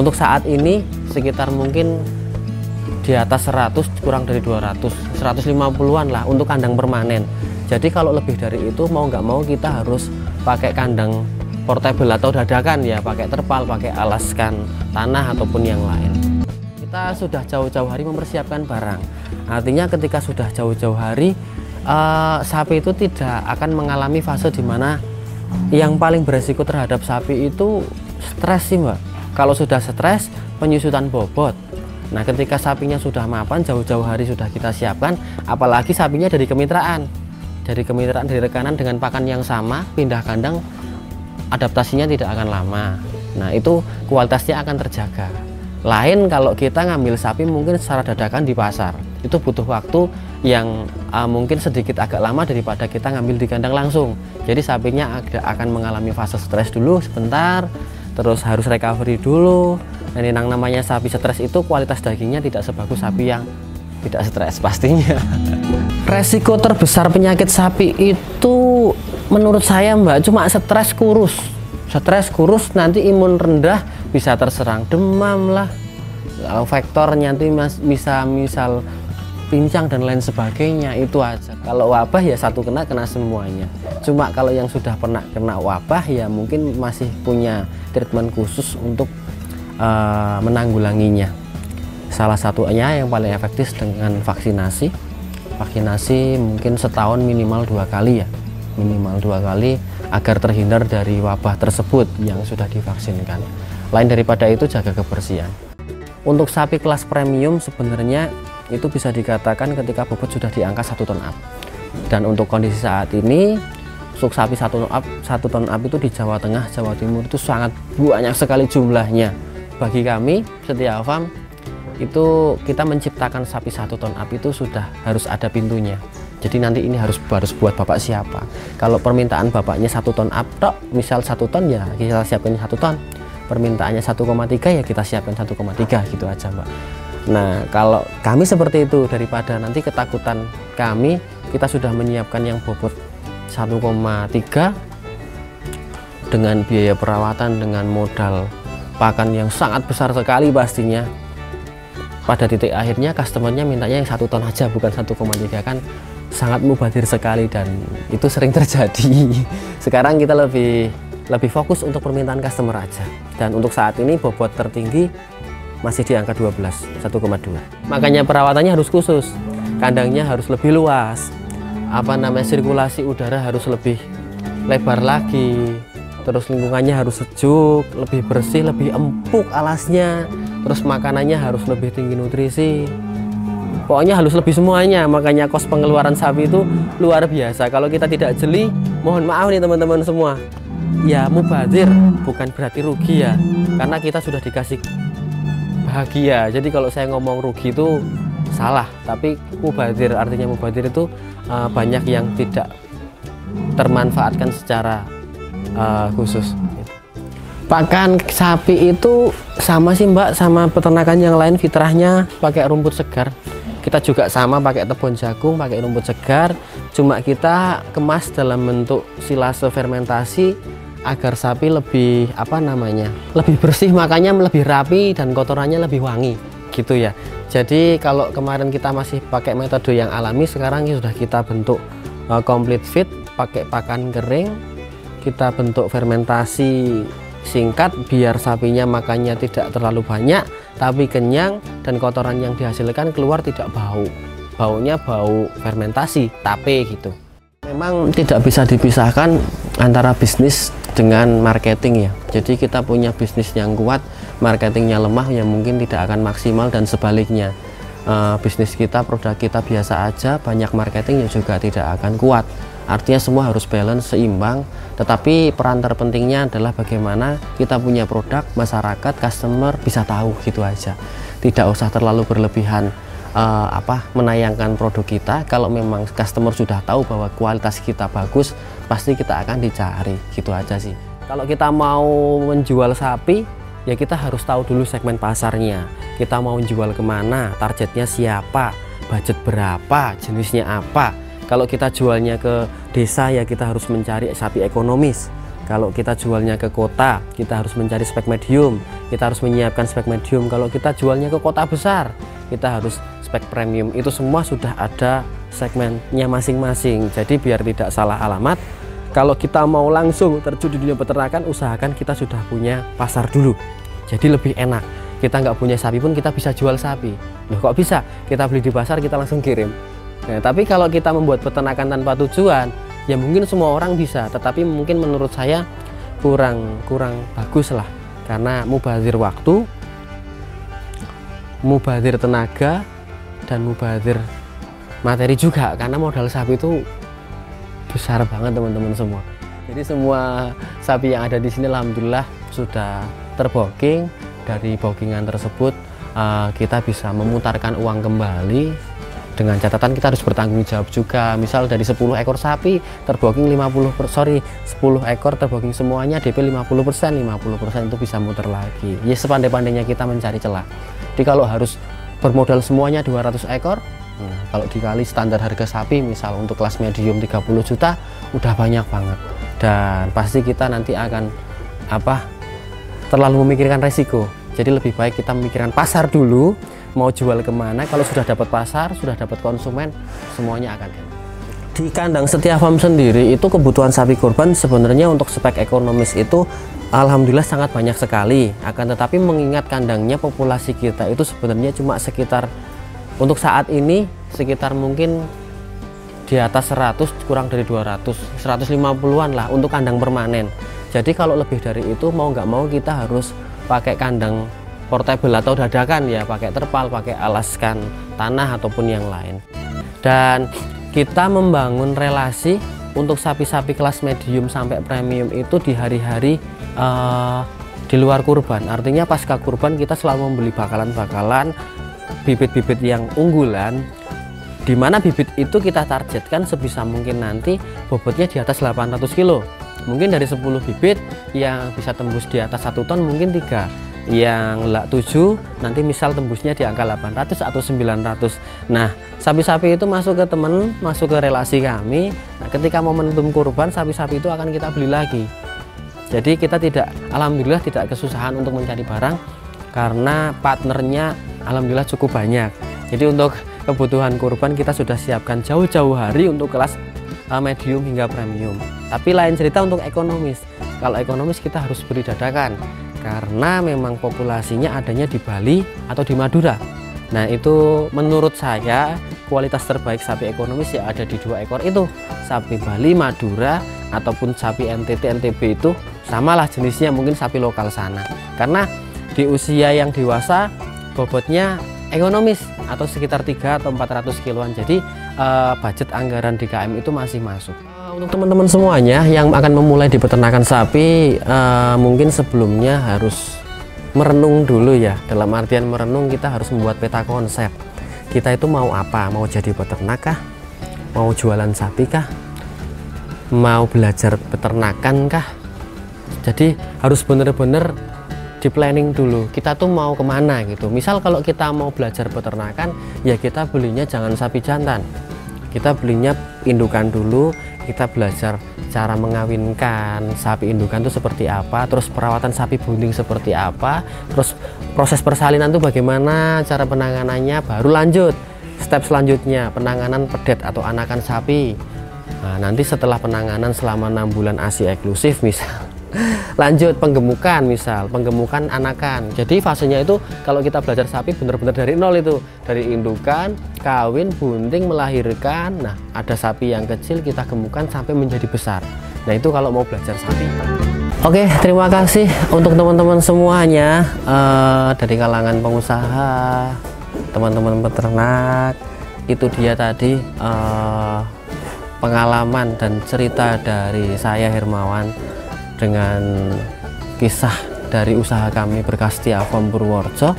Untuk saat ini sekitar mungkin di atas 100, kurang dari 200, 150-an lah untuk kandang permanen. Jadi kalau lebih dari itu mau nggak mau kita harus pakai kandang portable atau dadakan ya, pakai terpal, pakai alaskan tanah ataupun yang lain. Kita sudah jauh-jauh hari mempersiapkan barang. Artinya ketika sudah jauh-jauh hari sapi itu tidak akan mengalami fase di mana yang paling beresiko terhadap sapi itu stres sih Mbak. Kalau sudah stres, penyusutan bobot. Nah ketika sapinya sudah mapan, jauh-jauh hari sudah kita siapkan, apalagi sapinya dari kemitraan. Dari kemitraan, dari rekanan dengan pakan yang sama, pindah kandang, adaptasinya tidak akan lama. Nah itu kualitasnya akan terjaga. Lain kalau kita ngambil sapi mungkin secara dadakan di pasar, itu butuh waktu yang mungkin sedikit agak lama daripada kita ngambil di kandang langsung. Jadi sapinya akan mengalami fase stres dulu sebentar, terus harus recovery dulu. Dan yang namanya sapi stres itu kualitas dagingnya tidak sebagus sapi yang tidak stres pastinya. Resiko terbesar penyakit sapi itu menurut saya Mbak cuma stres kurus. Stres kurus nanti imun rendah bisa terserang demam lah, faktornya nanti misal pincang dan lain sebagainya, itu aja. Kalau wabah ya satu kena semuanya. Cuma kalau yang sudah pernah kena wabah ya mungkin masih punya treatment khusus untuk menanggulanginya. Salah satunya yang paling efektif dengan vaksinasi. Vaksinasi mungkin setahun minimal 2 kali ya, minimal 2 kali agar terhindar dari wabah tersebut yang sudah divaksinkan. Lain daripada itu jaga kebersihan. Untuk sapi kelas premium sebenarnya itu bisa dikatakan ketika bobot sudah di angka 1 ton up. Dan untuk kondisi saat ini untuk sapi 1 ton up itu di Jawa Tengah, Jawa Timur itu sangat banyak sekali jumlahnya. Bagi kami Setia Farm itu kita menciptakan sapi 1 ton up itu sudah harus ada pintunya. Jadi nanti ini harus buat bapak siapa. Kalau permintaan bapaknya 1 ton up tok, misal 1 ton ya kita siapkan 1 ton. Permintaannya 1,3 ya kita siapkan 1,3 gitu aja Mbak. Nah kalau kami seperti itu, daripada nanti ketakutan kami, kita sudah menyiapkan yang bobot 1,3 dengan biaya perawatan, dengan modal pakan yang sangat besar sekali pastinya. Pada titik akhirnya customernya mintanya yang 1 ton aja, bukan 1,3, kan sangat mubazir sekali dan itu sering terjadi. Sekarang kita lebih fokus untuk permintaan customer aja. Dan untuk saat ini bobot tertinggi masih di angka 12, 1,2. Makanya perawatannya harus khusus, kandangnya harus lebih luas, sirkulasi udara harus lebih lebar lagi, terus lingkungannya harus sejuk, lebih bersih, lebih empuk alasnya, terus makanannya harus lebih tinggi nutrisi. Pokoknya harus lebih semuanya. Makanya kos pengeluaran sapi itu luar biasa. Kalau kita tidak jeli, mohon maaf nih teman-teman semua, ya mubazir, bukan berarti rugi ya, karena kita sudah dikasih bahagia. Jadi kalau saya ngomong rugi itu salah, tapi mubazir, artinya mubazir itu banyak yang tidak termanfaatkan secara khusus. Pakan sapi itu sama sih Mbak, sama peternakan yang lain, fitrahnya pakai rumput segar. Kita juga sama pakai tepung jagung, pakai rumput segar, cuma kita kemas dalam bentuk silase fermentasi agar sapi lebih lebih bersih, makanya lebih rapi dan kotorannya lebih wangi gitu ya. Jadi kalau kemarin kita masih pakai metode yang alami, sekarang sudah kita bentuk complete feed, pakai pakan kering, kita bentuk fermentasi singkat biar sapinya makannya tidak terlalu banyak tapi kenyang, dan kotoran yang dihasilkan keluar tidak bau, baunya bau fermentasi tape gitu. Memang tidak bisa dipisahkan antara bisnis dengan marketing ya. Jadi kita punya bisnis yang kuat, marketingnya lemah ya mungkin tidak akan maksimal, dan sebaliknya bisnis kita, produk kita biasa aja, banyak marketing ya juga tidak akan kuat. Artinya semua harus balance, seimbang. Tetapi peran terpentingnya adalah bagaimana kita punya produk, masyarakat, customer bisa tahu gitu aja. Tidak usah terlalu berlebihan menayangkan produk kita. Kalau memang customer sudah tahu bahwa kualitas kita bagus, pasti kita akan dicari gitu aja sih. Kalau kita mau menjual sapi ya kita harus tahu dulu segmen pasarnya, kita mau jual kemana, targetnya siapa, budget berapa, jenisnya apa. Kalau kita jualnya ke desa ya kita harus mencari sapi ekonomis, Kalau kita jualnya ke kota, kita harus mencari spek medium, kita harus menyiapkan spek medium. Kalau kita jualnya ke kota besar, kita harus spek premium. Itu semua sudah ada segmennya masing-masing. Jadi biar tidak salah alamat, kalau kita mau langsung terjun di dunia peternakan, usahakan kita sudah punya pasar dulu. Jadi lebih enak. Kita nggak punya sapi pun kita bisa jual sapi. Loh, kok bisa? Kita beli di pasar, kita langsung kirim. Nah, tapi kalau kita membuat peternakan tanpa tujuan, ya mungkin semua orang bisa, tetapi mungkin menurut saya kurang bagus lah, karena mubazir waktu, mubazir tenaga, dan mubazir materi juga, karena modal sapi itu besar banget teman-teman semua. Jadi semua sapi yang ada di sini alhamdulillah sudah terbooking. Dari bookingan tersebut kita bisa memutarkan uang kembali, dengan catatan kita harus bertanggung jawab juga. Misal dari 10 ekor sapi terbooking 10 ekor terbooking semuanya DP 50%, 50% itu bisa muter lagi. Ya sepandai-pandainya kita mencari celah. Jadi kalau harus bermodal semuanya 200 ekor, kalau dikali standar harga sapi misal untuk kelas medium 30 juta udah banyak banget, dan pasti kita nanti akan terlalu memikirkan resiko. Jadi lebih baik kita memikirkan pasar dulu, mau jual kemana. Kalau sudah dapat pasar, sudah dapat konsumen, semuanya akan enak. Di kandang Setia Farm sendiri itu kebutuhan sapi kurban sebenarnya untuk spek ekonomis itu alhamdulillah sangat banyak sekali. Akan tetapi mengingat kandangnya populasi kita itu sebenarnya cuma sekitar, untuk saat ini sekitar mungkin di atas 100, kurang dari 200, 150-an lah untuk kandang permanen. Jadi kalau lebih dari itu mau nggak mau kita harus pakai kandang portable atau dadakan, ya pakai terpal, pakai alaskan tanah ataupun yang lain. Dan kita membangun relasi untuk sapi-sapi kelas medium sampai premium itu di hari-hari di luar kurban. Artinya pasca kurban kita selalu membeli bakalan-bakalan bibit-bibit yang unggulan, di mana bibit itu kita targetkan sebisa mungkin nanti bobotnya di atas 800 kilo. Mungkin dari 10 bibit yang bisa tembus di atas 1 ton mungkin 3, yang 7 nanti misal tembusnya di angka 800 atau 900. Nah, sapi-sapi itu masuk ke teman, masuk ke relasi kami. Nah, ketika momentum kurban, sapi-sapi itu akan kita beli lagi. Jadi kita alhamdulillah tidak kesusahan untuk mencari barang, karena partnernya alhamdulillah cukup banyak. Jadi untuk kebutuhan kurban kita sudah siapkan jauh-jauh hari untuk kelas medium hingga premium. Tapi lain cerita untuk ekonomis. Kalau ekonomis kita harus beri dadakan, karena memang populasinya adanya di Bali atau di Madura. Nah, itu menurut saya kualitas terbaik sapi ekonomis ya ada di 2 ekor itu, sapi Bali, Madura, ataupun sapi NTT, NTB itu samalah jenisnya, mungkin sapi lokal sana. Karena di usia yang dewasa bobotnya ekonomis atau sekitar 3 atau 400 kiloan. Jadi budget anggaran DKM itu masih masuk. Untuk teman-teman semuanya yang akan memulai di peternakan sapi, mungkin sebelumnya harus merenung dulu ya. Dalam artian merenung, kita harus membuat peta konsep. Kita itu mau apa? Mau jadi peternak kah? Mau jualan sapi kah? Mau belajar peternakan kah? Jadi harus benar-benar di planning dulu, kita tuh mau kemana gitu. Misal kalau kita mau belajar peternakan, ya kita belinya jangan sapi jantan, kita belinya indukan dulu. Kita belajar cara mengawinkan sapi indukan itu seperti apa, terus perawatan sapi bunting seperti apa, terus proses persalinan itu bagaimana, cara penanganannya, baru lanjut step selanjutnya penanganan pedet atau anakan sapi. Nah, nanti setelah penanganan selama 6 bulan ASI eksklusif misal, lanjut penggemukan, misal penggemukan anakan. Jadi fasenya itu kalau kita belajar sapi benar-benar dari nol, itu dari indukan, kawin, bunting, melahirkan. Nah, ada sapi yang kecil kita gemukan sampai menjadi besar. Nah, itu kalau mau belajar sapi. Oke, terima kasih untuk teman-teman semuanya, dari kalangan pengusaha, teman-teman peternak. Itu dia tadi pengalaman dan cerita dari saya, Hermawan, dengan kisah dari usaha kami Berkah Setia Farm Purworejo.